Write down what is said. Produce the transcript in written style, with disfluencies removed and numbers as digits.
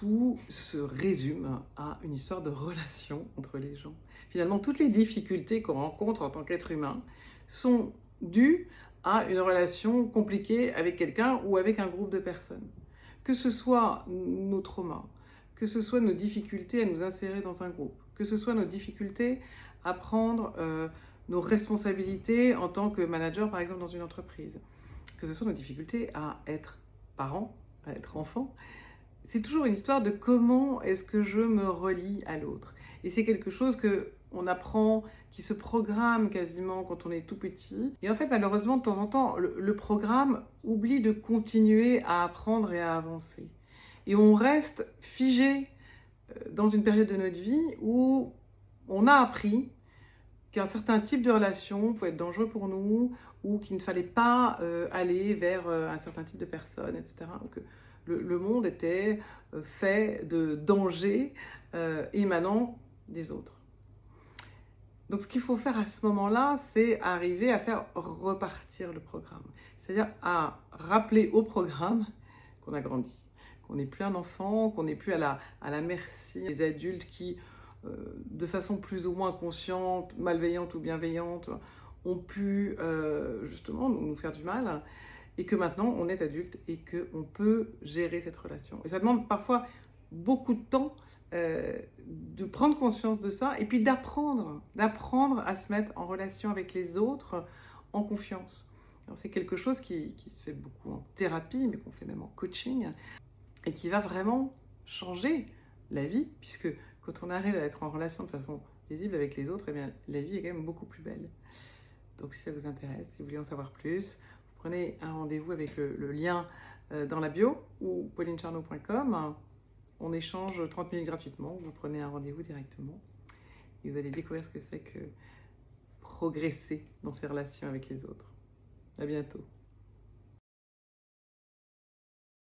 tout se résume à une histoire de relation entre les gens. Finalement, toutes les difficultés qu'on rencontre en tant qu'être humain sont dues à une relation compliquée avec quelqu'un ou avec un groupe de personnes. Que ce soit nos traumas, que ce soit nos difficultés à nous insérer dans un groupe, que ce soit nos difficultés à prendre nos responsabilités en tant que manager, par exemple, dans une entreprise, que ce soit nos difficultés à être parents, à être enfant. C'est toujours une histoire de comment est-ce que je me relie à l'autre. Et c'est quelque chose qu'on apprend, qui se programme quasiment quand on est tout petit. Et en fait, malheureusement, de temps en temps, le programme oublie de continuer à apprendre et à avancer. Et on reste figé dans une période de notre vie où on a appris qu'un certain type de relation pouvait être dangereux pour nous ou qu'il ne fallait pas aller vers un certain type de personnes, etc. Donc, le monde était fait de dangers émanant des autres. Donc ce qu'il faut faire à ce moment-là, c'est arriver à faire repartir le programme. C'est-à-dire à rappeler au programme qu'on a grandi, qu'on n'est plus un enfant, qu'on n'est plus à la merci des adultes qui, de façon plus ou moins consciente, malveillante ou bienveillante, ont pu justement nous faire du mal. Et que maintenant on est adulte et qu'on peut gérer cette relation. Et ça demande parfois beaucoup de temps de prendre conscience de ça et puis d'apprendre à se mettre en relation avec les autres en confiance. C'est quelque chose qui se fait beaucoup en thérapie, mais qu'on fait même en coaching, et qui va vraiment changer la vie, puisque quand on arrive à être en relation de façon paisible avec les autres, eh bien, la vie est quand même beaucoup plus belle. Donc si ça vous intéresse, si vous voulez en savoir plus, prenez un rendez-vous avec le lien dans la bio ou paulinecharnot.com. On échange 30 minutes gratuitement, vous prenez un rendez-vous directement et vous allez découvrir ce que c'est que progresser dans ses relations avec les autres. À bientôt.